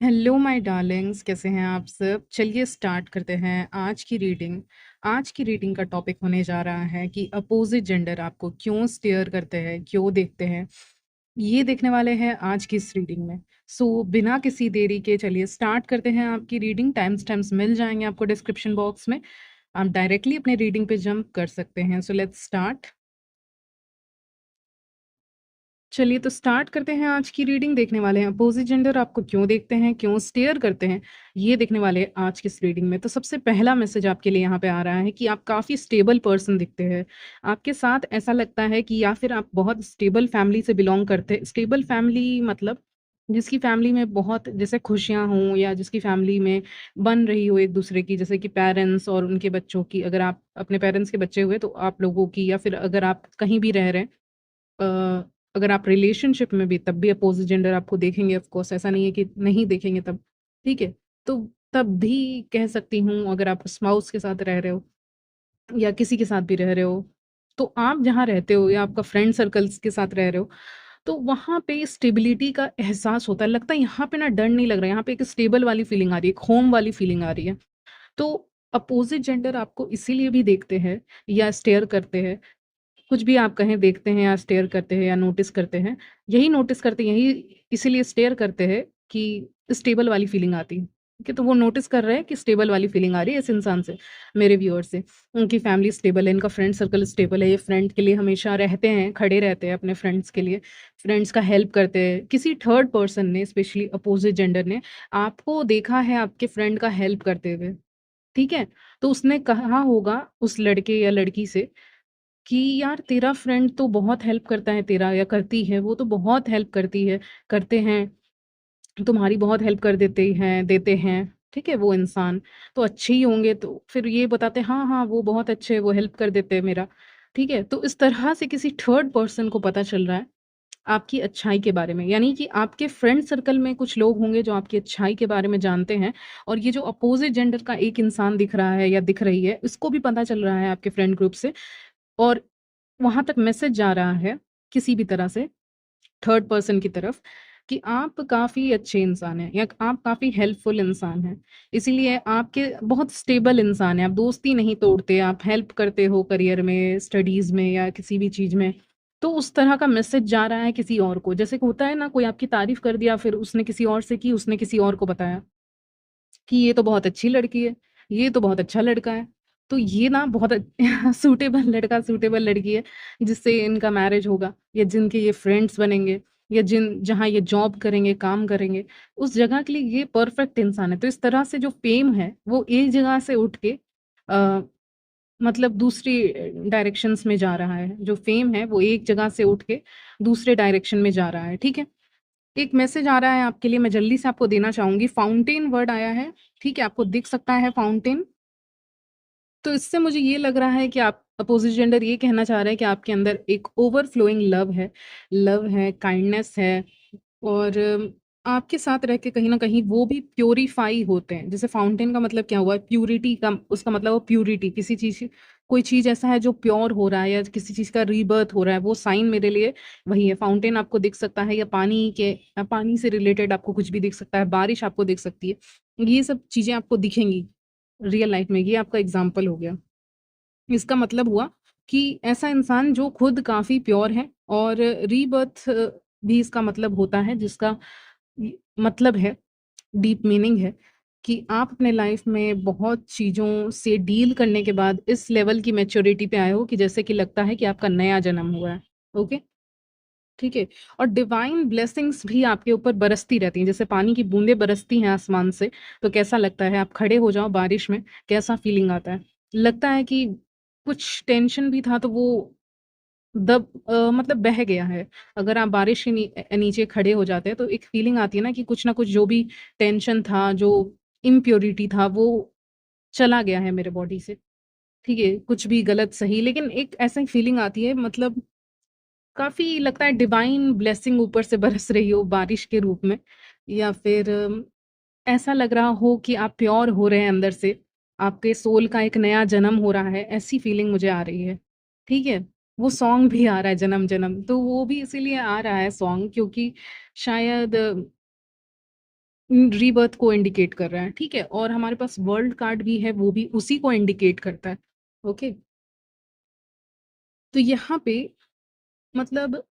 Hello my Darling's, कैसे हैं आप सब? चलिए स्टार्ट करते हैं आज की रीडिंग का टॉपिक होने जा रहा है कि अपोजिट जेंडर आपको क्यों स्टेयर करते हैं, क्यों देखते हैं। ये देखने वाले हैं आज की इस रीडिंग में। सो बिना किसी देरी के चलिए स्टार्ट करते हैं आपकी रीडिंग। टाइम्स मिल जाएंगे आपको डिस्क्रिप्शन बॉक्स में। आप डायरेक्टली अपने रीडिंग पे जंप कर सकते हैं। So let's start. चलिए तो स्टार्ट करते हैं आज की रीडिंग। देखने वाले हैं अपोजिट जेंडर आपको क्यों देखते हैं, क्यों स्टेयर करते हैं, ये देखने वाले हैं आज की इस रीडिंग में। तो सबसे पहला मैसेज आपके लिए यहाँ पे आ रहा है कि आप काफ़ी स्टेबल पर्सन दिखते हैं। आपके साथ ऐसा लगता है कि या फिर आप बहुत स्टेबल फैमिली से बिलोंग करते हैं। स्टेबल फैमिली मतलब जिसकी फैमिली में बहुत जैसे खुशियाँ हों, या जिसकी फैमिली में बन रही हो एक दूसरे की, जैसे कि पेरेंट्स और उनके बच्चों की। अगर आप अपने पेरेंट्स के बच्चे हुए तो आप लोगों की, या फिर अगर आप कहीं भी रह रहे हैं, अ, अगर आप रिलेशनशिप में भी, तब भी अपोजिट जेंडर आपको देखेंगे। ऑफ कोर्स ऐसा नहीं है कि नहीं देखेंगे तब, ठीक है? तो तब भी कह सकती हूँ, अगर आप स्पाउस के साथ रह रहे हो या किसी के साथ भी रह रहे हो, तो आप जहाँ रहते हो या आपका फ्रेंड सर्कल्स के साथ रह रहे हो, तो वहाँ पे स्टेबिलिटी का एहसास होता है। लगता है यहाँ पे ना डर नहीं लग रहा है, यहाँ पे एक स्टेबल वाली फीलिंग आ रही है, एक होम वाली फीलिंग आ रही है। तो अपोजिट जेंडर आपको इसीलिए भी देखते हैं या स्टेयर करते हैं, कुछ भी आप कहें, देखते हैं या स्टेयर करते हैं या नोटिस करते हैं, यही नोटिस करते हैं, यही इसीलिए स्टेयर करते हैं कि स्टेबल वाली फीलिंग आती है। ठीक है? तो वो नोटिस कर रहे हैं कि स्टेबल वाली फीलिंग आ रही है इस इंसान से, मेरे व्यूअर से। उनकी फैमिली स्टेबल है, इनका फ्रेंड सर्कल स्टेबल है, ये फ्रेंड के लिए हमेशा रहते हैं, खड़े रहते हैं अपने फ्रेंड्स के लिए, फ्रेंड्स का हेल्प करते हैं। किसी थर्ड पर्सन ने, स्पेशली अपोजिट जेंडर ने, आपको देखा है आपके फ्रेंड का हेल्प करते हुए, ठीक है? तो उसने कहा होगा उस लड़के या लड़की से कि यार तेरा फ्रेंड तो बहुत हेल्प करता है तेरा, या करती है, वो तो बहुत हेल्प करती है, करते हैं, तुम्हारी बहुत हेल्प कर देते हैं, ठीक है? वो इंसान तो अच्छे ही होंगे। तो फिर ये बताते हैं, हाँ हाँ वो बहुत अच्छे हैं, वो हेल्प कर देते हैं मेरा, ठीक है? तो इस तरह से किसी थर्ड पर्सन को पता चल रहा है आपकी अच्छाई के बारे में। यानी कि आपके फ्रेंड सर्कल में कुछ लोग होंगे जो आपकी अच्छाई के बारे में जानते हैं, और ये जो अपोजिट जेंडर का एक इंसान दिख रहा है या दिख रही है, इसको भी पता चल रहा है आपके फ्रेंड ग्रुप से। और वहाँ तक मैसेज जा रहा है किसी भी तरह से थर्ड पर्सन की तरफ कि आप काफ़ी अच्छे इंसान हैं, या आप काफ़ी हेल्पफुल इंसान हैं। इसीलिए आपके बहुत स्टेबल इंसान हैं, आप दोस्ती नहीं तोड़ते, आप हेल्प करते हो करियर में, स्टडीज़ में या किसी भी चीज़ में। तो उस तरह का मैसेज जा रहा है किसी और को। जैसे कि होता है ना, कोई आपकी तारीफ़ कर दिया, फिर उसने किसी और से की, उसने किसी और को बताया कि ये तो बहुत अच्छी लड़की है, ये तो बहुत अच्छा लड़का है। तो ये ना बहुत सूटेबल लड़का, सूटेबल लड़की है, जिससे इनका मैरिज होगा, या जिनके ये फ्रेंड्स बनेंगे, या जहाँ ये जॉब करेंगे, काम करेंगे, उस जगह के लिए ये परफेक्ट इंसान है। तो इस तरह से जो फ़ेम है, वो एक जगह से उठ के अ, मतलब दूसरी डायरेक्शंस में जा रहा है। जो फ़ेम है, वो एक जगह से उठ के दूसरे डायरेक्शन में जा रहा है, ठीक है? एक मैसेज आ रहा है आपके लिए, मैं जल्दी से आपको देना चाहूँगी। फाउंटेन वर्ड आया है, ठीक है? आपको दिख सकता है फाउंटेन। तो इससे मुझे ये लग रहा है कि आप अपोज़िट जेंडर ये कहना चाह रहे हैं कि आपके अंदर एक ओवरफ्लोइंग लव है, काइंडनेस है, और आपके साथ रह के कहीं न कहीं वो भी प्यूरिफ़ाई होते हैं। जैसे फाउंटेन का मतलब क्या हुआ? प्यूरिटी का, उसका मतलब हुआ प्यूरिटी। किसी चीज़, कोई चीज़ ऐसा है जो प्योर हो रहा है, या किसी चीज़ का रीबर्थ हो रहा है, वो साइन मेरे लिए वही है। फाउंटेन आपको दिख सकता है, या पानी से रिलेटेड आपको कुछ भी दिख सकता है, बारिश आपको दिख सकती है। ये सब चीज़ें आपको दिखेंगी रियल लाइफ़ में। ये आपका एग्ज़ाम्पल हो गया। इसका मतलब हुआ कि ऐसा इंसान जो खुद काफ़ी प्योर है, और रीबर्थ भी इसका मतलब होता है, जिसका मतलब है, डीप मीनिंग है कि आप अपने लाइफ में बहुत चीज़ों से डील करने के बाद इस लेवल की मैच्योरिटी पे आए हो कि जैसे कि लगता है कि आपका नया जन्म हुआ है। ओके, ठीक है? और डिवाइन ब्लेसिंग्स भी आपके ऊपर बरसती रहती हैं, जैसे पानी की बूंदें बरसती हैं आसमान से। तो कैसा लगता है, आप खड़े हो जाओ बारिश में, कैसा फीलिंग आता है? लगता है कि कुछ टेंशन भी था तो वो मतलब बह गया है। अगर आप बारिश के नीचे खड़े हो जाते हैं, तो एक फीलिंग आती है ना कि कुछ ना कुछ जो भी टेंशन था, जो इम्प्योरिटी था, वो चला गया है मेरे बॉडी से। ठीक है? कुछ भी गलत सही, लेकिन एक ऐसा फीलिंग आती है, मतलब काफ़ी लगता है डिवाइन ब्लेसिंग ऊपर से बरस रही हो बारिश के रूप में, या फिर ऐसा लग रहा हो कि आप प्योर हो रहे हैं अंदर से, आपके सोल का एक नया जन्म हो रहा है, ऐसी फीलिंग मुझे आ रही है। ठीक है? वो सॉन्ग भी आ रहा है जन्म जन्म, तो वो भी इसीलिए आ रहा है सॉन्ग, क्योंकि शायद रीबर्थ को इंडिकेट कर रहा है, ठीक है? और हमारे पास वर्ल्ड कार्ड भी है, वो भी उसी को इंडिकेट करता है, ओके? तो यहाँ पे मतलब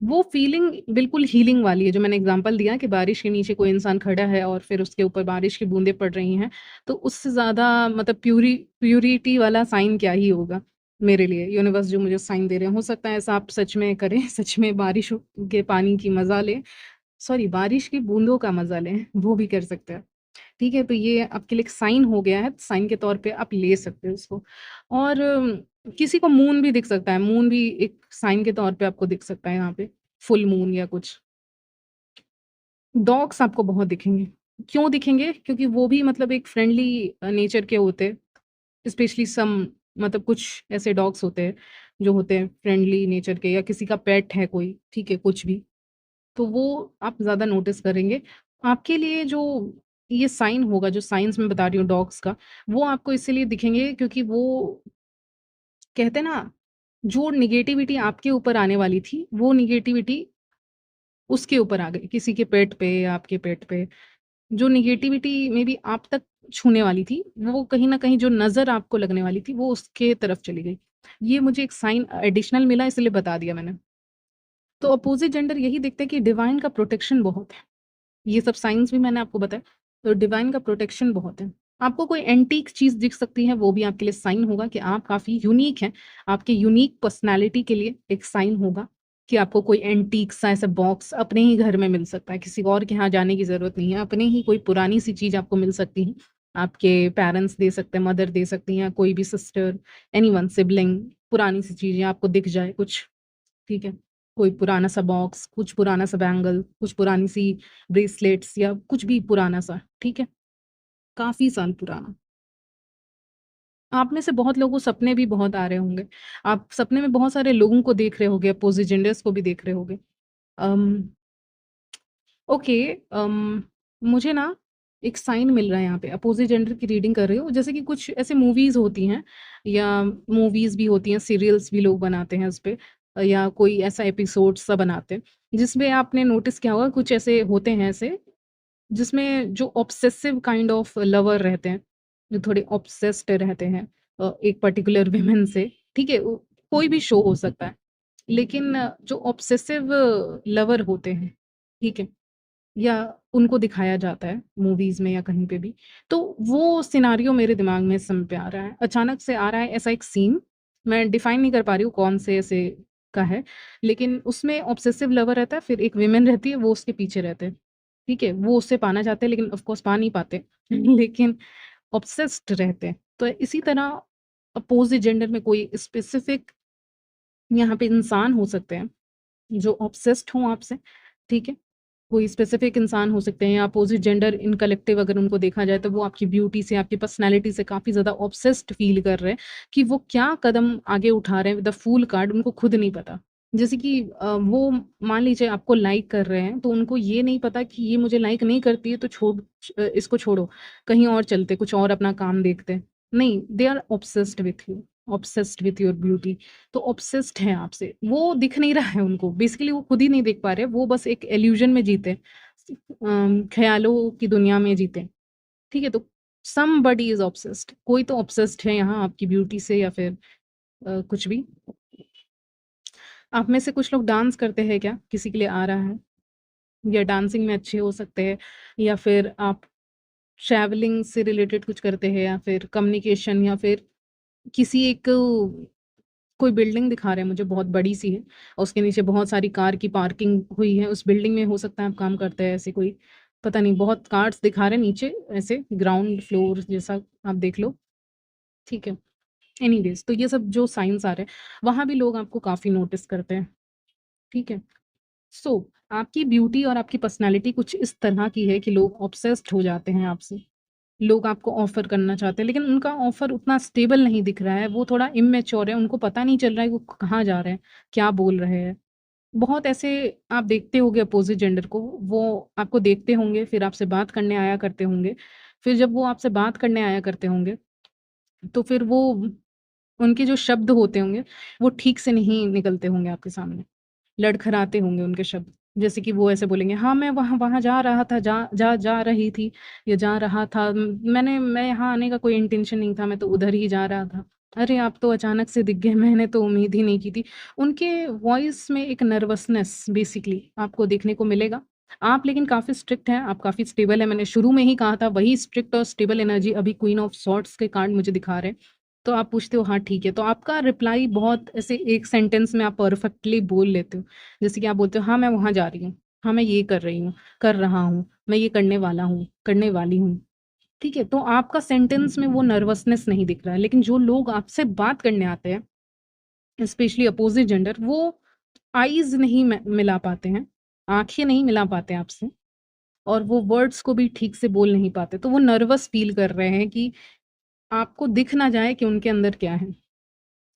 वो फीलिंग बिल्कुल हीलिंग वाली है, जो मैंने एग्ज़ाम्पल दिया कि बारिश के नीचे कोई इंसान खड़ा है और फिर उसके ऊपर बारिश की बूँदें पड़ रही हैं, तो उससे ज़्यादा मतलब प्यूरिटी वाला साइन क्या ही होगा मेरे लिए, यूनिवर्स जो मुझे साइन दे रहे हैं। हो सकता है ऐसा आप सच में करें, सच में बारिश के पानी की मज़ा लें, सॉरी बारिश की बूँदों का मज़ा लें, वो भी कर सकते हैं। ठीक है, तो ये आपके लिए एक साइन हो गया है, साइन के तौर पे आप ले सकते हो इसको। और किसी को मून भी दिख सकता है, मून भी एक साइन के तौर पे आपको दिख सकता है यहाँ पे, फुल मून या कुछ। डॉग्स आपको बहुत दिखेंगे। क्यों दिखेंगे? क्योंकि वो भी मतलब एक फ्रेंडली नेचर के होते हैं, स्पेशली सम मतलब कुछ ऐसे डॉग्स होते हैं, जो होते हैं फ्रेंडली नेचर के, या किसी का पेट है कोई, ठीक है, कुछ भी। तो वो आप ज़्यादा नोटिस करेंगे। आपके लिए जो ये साइन होगा, जो साइन्स मैं बता रही हूँ डॉग्स का, वो आपको इसीलिए दिखेंगे क्योंकि वो कहते हैं ना, जो नेगेटिविटी आपके ऊपर आने वाली थी, वो नेगेटिविटी उसके ऊपर आ गई, किसी के पेट पे या आपके पेट पे। जो नेगेटिविटी मेबी आप तक छूने वाली थी, वो कहीं न कहीं जो नज़र आपको लगने वाली थी, वो उसके तरफ चली गई। ये मुझे एक साइन एडिशनल मिला, इसलिए बता दिया मैंने। तो अपोज़िट जेंडर यही देखते हैं कि डिवाइन का प्रोटेक्शन बहुत है। ये सब साइंस भी मैंने आपको बताया, तो डिवाइन का प्रोटेक्शन बहुत है। आपको कोई एंटीक चीज़ दिख सकती है, वो भी आपके लिए साइन होगा कि आप काफ़ी यूनिक हैं। आपके यूनिक पर्सनैलिटी के लिए एक साइन होगा कि आपको कोई एंटीक सा ऐसा बॉक्स अपने ही घर में मिल सकता है, किसी और के यहाँ जाने की ज़रूरत नहीं है। अपने ही कोई पुरानी-सी चीज़ आपको मिल सकती है। आपके पेरेंट्स दे सकते हैं, मदर दे सकती हैं, या कोई भी सिस्टर, एनीवन, सिबलिंग, पुरानी-सी चीज़ें आपको दिख जाए कुछ, ठीक है? कोई पुराना-सा बॉक्स, कुछ पुराना-सा बैंगल, कुछ पुरानी-सी ब्रेसलेट्स या कुछ भी पुराना-सा, ठीक है? काफ़ी साल पुराना। आप में से बहुत लोगों को सपने भी बहुत आ रहे होंगे। आप सपने में बहुत सारे लोगों को देख रहे होंगे, अपोज़िट जेंडर्स को भी देख रहे होंगे। अम ओके, मुझे ना एक साइन मिल रहा है यहाँ पे, अपोज़िट जेंडर की रीडिंग कर रही हूँ। जैसे कि कुछ ऐसे मूवीज़ होती हैं, या मूवीज़ भी होती हैं, सीरियल्स भी लोग बनाते हैं उसपे, या कोई ऐसा एपिसोड सा बनाते हैं, जिसमें आपने नोटिस किया होगा कुछ ऐसे होते हैं ऐसे, जिसमें जो ऑब्सेसिव काइंड ऑफ लवर रहते हैं, जो थोड़े ऑब्सेस्ड रहते हैं एक पर्टिकुलर विमेन से, ठीक है? कोई भी शो हो सकता है। लेकिन जो ऑब्सेसिव लवर होते हैं, ठीक है? या उनको दिखाया जाता है मूवीज़ में या कहीं पे भी। तो वो सिनेरियो मेरे दिमाग में इस समय पे आ रहा है। अचानक से आ रहा है ऐसा एक सीन, मैं डिफाइन नहीं कर पा रही हूँ कौन से ऐसे का है, लेकिन उसमें ऑब्सेसिव लवर रहता है, फिर एक विमेन रहती है, वो उसके पीछे रहते हैं, ठीक है? वो उससे पाना चाहते हैं, लेकिन ऑफ कोर्स पा नहीं पाते, लेकिन ऑब्सेस्ड रहते हैं। तो इसी तरह अपोज़िट जेंडर में कोई स्पेसिफिक यहाँ पे इंसान हो सकते हैं, जो ऑब्सेस्ड हों आपसे, ठीक है? कोई स्पेसिफिक इंसान हो सकते हैं, या अपोज़िट जेंडर इन कलेक्टिव अगर उनको देखा जाए, तो वो आपकी ब्यूटी से, आपकी पर्सनैलिटी से काफ़ी ज़्यादा ऑब्सेस्ड फ़ील कर रहे हैं कि वो क्या कदम आगे उठा रहे हैं विद द फूल कार्ड, उनको खुद नहीं पता। जैसे कि वो मान लीजिए आपको लाइक कर रहे हैं, तो उनको ये नहीं पता कि ये मुझे लाइक नहीं करती है, तो इसको छोड़ो, कहीं और चलते, कुछ और अपना काम देखते। नहीं, they are obsessed with you, obsessed with your beauty. तो ऑब्सेस्ड हैं आपसे, वो दिख नहीं रहा है उनको, बेसिकली वो खुद ही नहीं देख पा रहे, वो बस एक इल्यूज़न में जीते हैं, ख़्यालों की दुनिया में जीते हैं, ठीक है? तो समबडी इज़ ऑब्सेस्ड, कोई तो ऑब्सेस्ड है यहाँ आपकी ब्यूटी से, या फिर कुछ भी। आप में से कुछ लोग डांस करते हैं क्या? किसी के लिए आ रहा है? या डांसिंग में अच्छे हो सकते हैं, या फिर आप ट्रैवलिंग से रिलेटेड कुछ करते हैं, या फिर कम्युनिकेशन, या फिर किसी एक कोई बिल्डिंग दिखा रहे हैं मुझे, बहुत बड़ी-सी है और उसके नीचे बहुत सारी कार की पार्किंग हुई है। उस बिल्डिंग में हो सकता है आप काम करते हैं, ऐसे कोई, पता नहीं, बहुत कार्स दिखा रहे हैं नीचे, ऐसे ग्राउंड फ्लोर जैसा, आप देख लो, ठीक है? एनीवेज़, तो ये सब जो साइन्स आ रहे हैं, वहाँ भी लोग आपको काफ़ी नोटिस करते हैं, ठीक है? सो आपकी ब्यूटी और आपकी पर्सनैलिटी कुछ इस तरह की है कि लोग ऑब्सेस्ड हो जाते हैं आपसे। लोग आपको ऑफ़र करना चाहते हैं, लेकिन उनका ऑफ़र उतना स्टेबल नहीं दिख रहा है, वो थोड़ा इमैच्योर है, उनको पता नहीं चल रहा है वो कहाँ जा रहे हैं, क्या बोल रहे हैं। बहुत ऐसे आप देखते होंगे अपोज़िट जेंडर को, वो आपको देखते होंगे, फिर आपसे बात करने आया करते होंगे। फिर जब वो आपसे बात करने आया करते होंगे, तो फिर वो उनके जो शब्द होते होंगे, वो ठीक से नहीं निकलते होंगे आपके सामने, लड़खड़ाते होंगे उनके शब्द। जैसे कि वो ऐसे बोलेंगे, हाँ, मैं वहाँ वहाँ जा रहा था, जा रही थी या जा रहा था। मैं यहाँ आने का कोई इंटेंशन नहीं था, मैं तो उधर ही जा रहा था। अरे! आप तो अचानक से दिख गए, मैंने तो उम्मीद ही नहीं की थी। उनके वॉइस में एक नर्वसनेस बेसिकली आपको देखने को मिलेगा। आप लेकिन काफ़ी स्ट्रिक्ट हैं, आप काफ़ी स्टेबल हैं। मैंने शुरू में ही कहा था, वही स्ट्रिक्ट और स्टेबल एनर्जी अभी क्वीन ऑफ सॉर्ड्स के कार्ड मुझे दिखा रहे हैं। तो आप पूछते हो, हाँ, ठीक है। तो आपका रिप्लाई बहुत ऐसे एक सेंटेंस में आप परफेक्टली बोल लेते हो। जैसे कि आप बोलते हो, हाँ, मैं वहाँ जा रही हूँ। हाँ, मैं ये कर रही हूँ, कर रहा हूँ, मैं ये करने वाला हूँ, करने वाली हूँ। ठीक है? तो आपका सेंटेंस में वो नर्वसनेस नहीं दिख रहा है, लेकिन जो लोग आपसे बात करने आते हैं, स्पेशली अपोज़िट जेंडर, वो आईज़ नहीं मिला पाते हैं, आँखें नहीं मिला पाते आपसे और वो वर्ड्स को भी ठीक से बोल नहीं पाते। तो वो नर्वस फ़ील कर रहे हैं कि आपको दिख ना जाए कि उनके अंदर क्या है।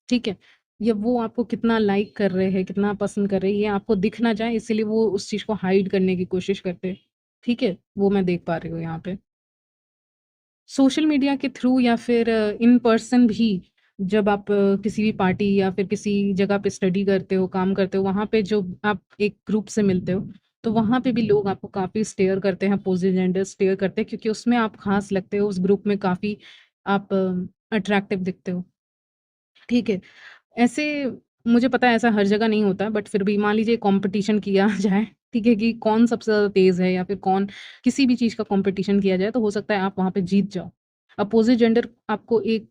ठीक है? या वो आपको कितना लाइक कर रहे हैं, कितना पसंद कर रहे हैं, ये आपको दिख ना जाए, इसीलिए वो उस चीज़ को हाइड करने की कोशिश करते हैं। ठीक है? वो मैं देख पा रही हूँ यहाँ पे। सोशल मीडिया के थ्रू या फिर इन पर्सन भी जब आप किसी भी पार्टी या फिर किसी जगह पे स्टडी करते हो, काम करते हो, वहाँ पे जो आप एक ग्रुप से मिलते हो, तो वहाँ पे भी लोग आपको काफ़ी स्टेयर करते हैं, अपोज़िट जेंडर स्टेयर करते हैं क्योंकि उसमें आप ख़ास लगते हो, उस ग्रुप में काफ़ी आप अट्रैक्टिव दिखते हो। ठीक है? ऐसे मुझे पता है ऐसा हर जगह नहीं होता है, बट फिर भी मान लीजिए कॉम्पिटिशन किया जाए, ठीक है? कि कौन सबसे ज़्यादा तेज़ है या फिर कौन किसी भी चीज़ का कॉम्पिटिशन किया जाए, तो हो सकता है आप वहाँ पे जीत जाओ। अपोज़िट जेंडर आपको एक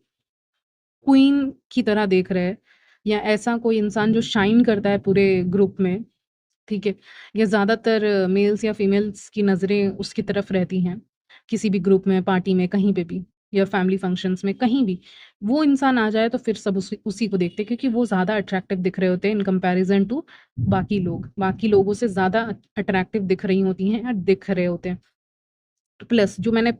क्वीन की तरह देख रहा है या ऐसा कोई इंसान जो शाइन करता है पूरे ग्रुप में, ठीक है? या ज़्यादातर मेल्स या फीमेल्स की नज़रें उसकी तरफ रहती हैं, किसी भी ग्रुप में, पार्टी में, कहीं पे भी या फैमिली फंक्शंस में, कहीं भी। वो इंसान आ जाए तो फिर सब उसी उसी को देखते हैं क्योंकि वो ज़्यादा अट्रैक्टिव दिख रहे होते हैं इन कंपैरिज़न टू बाकी लोग। बाकी लोगों से ज़्यादा अट्रैक्टिव दिख रही होती हैं या दिख रहे होते हैं। प्लस जो मैंने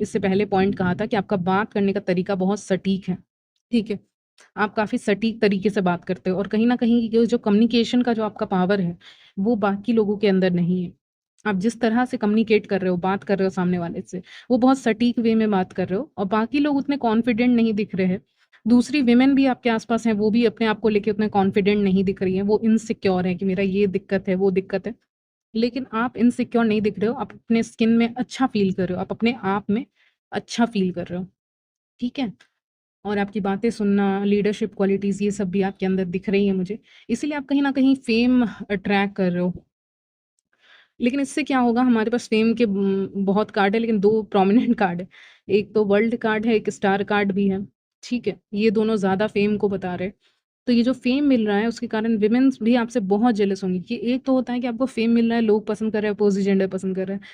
इससे पहले पॉइंट कहा था कि आपका बात करने का तरीका बहुत सटीक है, ठीक है? आप काफ़ी सटीक तरीके से बात करते हो और कहीं न कहीं ये जो कम्युनिकेशन का जो आपका पावर है, वो बाकी लोगों के अंदर नहीं है। आप जिस तरह से कम्युनिकेट कर रहे हो, बात कर रहे हो सामने वाले से, वो बहुत सटीक वे में बात कर रहे हो और बाकी लोग उतने कॉन्फिडेंट नहीं दिख रहे हैं। दूसरी वुमेन भी आपके आस-पास हैं, वो भी अपने आप को लेके उतने कॉन्फिडेंट नहीं दिख रही हैं, वो इनसिक्योर हैं कि मेरा ये दिक्कत है, वो दिक्कत है। लेकिन आप इनसिक्योर नहीं दिख रहे हो, आप अपने स्किन में अच्छा फ़ील कर रहे हो, आप अपने आप में अच्छा फ़ील कर रहे हो, ठीक है? और आपकी बातें सुनना, लीडरशिप क्वालिटीज़ ये सब भी आपके अंदर दिख रही हैं मुझे। इसीलिए आप कहीं न कहीं फ़ेम अट्रैक्ट कर रहे हो। लेकिन इससे क्या होगा हमारे पास फ़ेम के बहुत कार्ड है लेकिन 2 प्रोमिनेंट कार्ड है। एक तो वर्ल्ड कार्ड है, एक स्टार कार्ड भी है, ठीक है? ये दोनों ज़्यादा फ़ेम को बता रहे हैं। तो ये जो फ़ेम मिल रहा है उसके कारण वुमेन्स भी आपसे बहुत जेलस होंगी कि एक तो होता है कि आपको फ़ेम मिल रहा है, लोग पसंद कर रहे हैं, अपोज़िट जेंडर पसंद कर रहे हैं,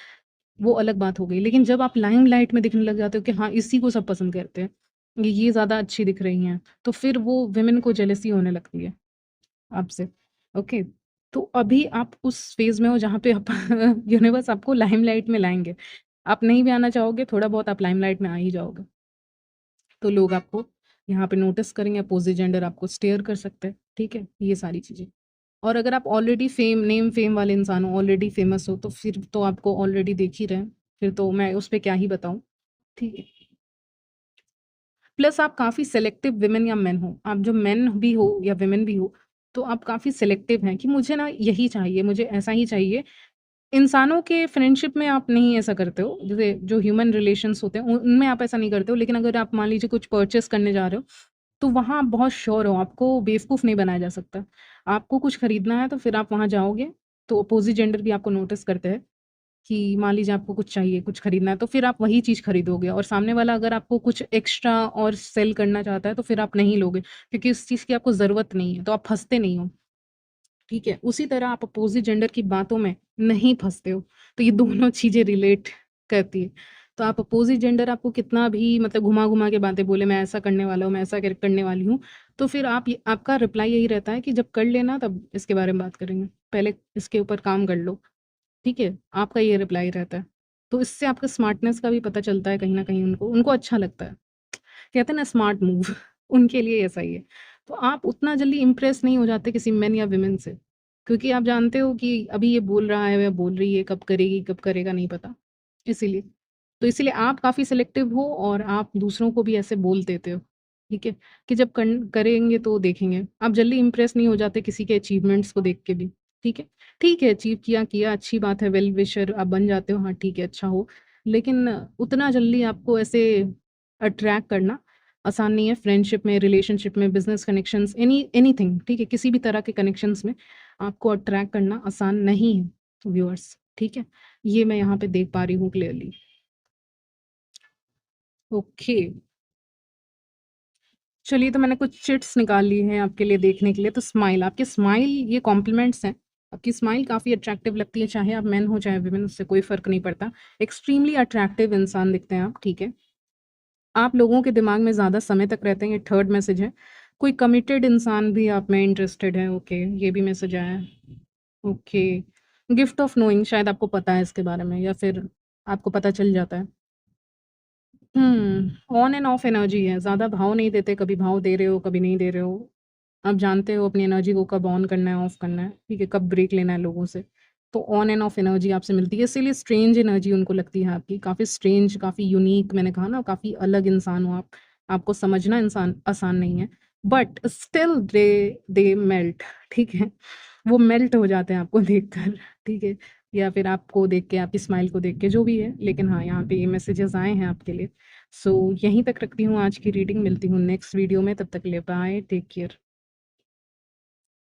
वो अलग बात हो गई। लेकिन जब आप लाइमलाइट में दिखने लग जाते हो कि हाँ, इसी को सब पसंद करते हैं, ये ज़्यादा अच्छी दिख रही हैं, तो फिर वो वुमेन को जेलसी होने लगती है आपसे, ओके? तो अभी आप उस फ़ेज़ में हो जहाँ पे आप यूनिवर्स आपको लाइमलाइट में लाएँगे। आप नहीं भी आना चाहोगे, थोड़ा बहुत आप लाइमलाइट में आ ही जाओगे। तो लोग आपको यहाँ पे नोटिस करेंगे, अपोज़िट जेंडर आपको स्टेयर कर सकते हैं, ठीक है? ये सारी चीज़ें। और अगर आप ऑलरेडी फ़ेम वाले इंसान हो, ऑलरेडी फ़ेमस हो, तो फिर तो आपको ऑलरेडी देख ही रहे हैं, फिर तो मैं उस पे क्या ही बताऊँ, ठीक है? प्लस आप काफ़ी सेलेक्टिव वुमेन या मेन हो। आप जो मेन भी हो या वुमेन भी हो, तो आप काफ़ी सेलेक्टिव हैं कि मुझे ना यही चाहिए, मुझे ऐसा ही चाहिए। इंसानों के फ्रेंडशिप में आप नहीं ऐसा करते हो, जैसे जो ह्यूमन रिलेशंस होते हैं, उनमें आप ऐसा नहीं करते हो, लेकिन अगर आप मान लीजिए कुछ परचेज़ करने जा रहे हो, तो वहाँ आप बहुत श्योर हो, आपको बेवकूफ़ नहीं बनाया जा सकता। आपको कुछ खरीदना है, तो फिर आप वहाँ जाओगे, तो अपोज़िट जेंडर भी आपको नोटिस करते हैं कि मान लीजिए आपको कुछ चाहिए, कुछ खरीदना है, तो फिर आप वही चीज़ खरीदोगे और सामने वाला अगर आपको कुछ एक्स्ट्रा और सेल करना चाहता है, तो फिर आप नहीं लोगे, क्योंकि उस चीज़ की आपको ज़रूरत नहीं है, तो आप फँसते नहीं हो। ठीक है? उसी तरह आप अपोज़िट जेंडर की बातों में नहीं फँसते हो। तो ये दोनों चीज़ें रिलेट करती है। तो आप अपोज़िट जेंडर आपको कितना भी मतलब घुमा-घुमा के बातें बोले, मैं ऐसा करने वाला हूँ, मैं ऐसा करने वाली हूँ, तो फिर आपका रिप्लाई यही रहता है कि जब कर लेना तब इसके बारे में बात करेंगे। पहले इसके ऊपर काम कर लो, ठीक है? आपका ये रिप्लाई रहता है। तो इससे आपका स्मार्टनेस का भी पता चलता है कहीं न कहीं उनको, उनको अच्छा लगता है। कहते हैं ना स्मार्ट मूव उनके लिए ऐसा ही है। तो आप उतना जल्दी इम्प्रेस नहीं हो जाते किसी मेन या वुमेन से, क्योंकि आप जानते हो कि अभी ये बोल रहा है या बोल रही है, कब करेगी, कब करेगा नहीं पता, इसीलिए। तो इसीलिए आप काफ़ी सिलेक्टिव हो और आप दूसरों को भी ऐसे बोल देते हो, ठीक है? कि जब करेंगे तो देखेंगे। आप जल्दी इम्प्रेस नहीं हो जाते किसी के अचीवमेंट्स को देख के भी। ठीक है? ठीक है, अचीव किया, अच्छी बात है, वेल विशर आप बन जाते हो, हाँ, ठीक है, अच्छा हो। लेकिन उतना जल्दी आपको ऐसे अट्रैक्ट करना आसान नहीं है फ्रेंडशिप में, रिलेशनशिप में, बिज़नेस कनेक्शंस, एनीथिंग, ठीक है? किसी भी तरह के कनेक्शंस में आपको अट्रैक्ट करना आसान नहीं है व्यूअर्स, ठीक है? ये मैं यहाँ पे देख पा रही हूँ क्लियरली। ओके। चलिए, तो मैंने कुछ चिट्स निकाल ली हैं आपके लिए देखने के लिए। तो स्माइल, आपकी स्माइल ये कॉम्प्लीमेंट्स हैं। आपकी स्माइल काफ़ी अट्रैक्टिव लगती है, चाहे आप मेन हो चाहे वुमेन, उससे कोई फ़र्क नहीं पड़ता। एक्सट्रीमली अट्रैक्टिव इंसान दिखते हैं आप, ठीक है। आप लोगों के दिमाग में ज़्यादा समय तक रहते हैं, ये थर्ड मैसेज है। कोई कमिटेड इंसान भी आप में इंटरेस्टेड है, ओके, ये भी मैसेज आया है। ओके, गिफ्ट ऑफ नोइंग, शायद आपको पता है इसके बारे में या फिर आपको पता चल जाता है। ऑन एंड ऑफ एनर्जी है, ज़्यादा भाव नहीं देते, कभी भाव दे रहे हो, कभी नहीं दे रहे हो। आप जानते हो अपनी एनर्जी को कब ऑन करना है, ऑफ करना है, ठीक है? कब ब्रेक लेना है लोगों से। तो ऑन एंड ऑफ एनर्जी आपसे मिलती है, इसीलिए स्ट्रेंज एनर्जी उनको लगती है आपकी, काफ़ी स्ट्रेंज, काफ़ी यूनिक, मैंने कहा ना, काफ़ी अलग इंसान हो आप। आपको समझना इंसान आसान नहीं है, बट स्टिल दे मेल्ट, ठीक है? वो मेल्ट हो जाते हैं आपको देखकर, ठीक है? या फिर आपको देख के, आपकी स्माइल को देख के, जो भी है। लेकिन हाँ, यहाँ पे ये मैसेजेस आए हैं आपके लिए। सो यहीं तक रखती हूँ आज की रीडिंग, मिलती हूँ नेक्स्ट वीडियो में, तब तक के लिए बाय, टेक केयर।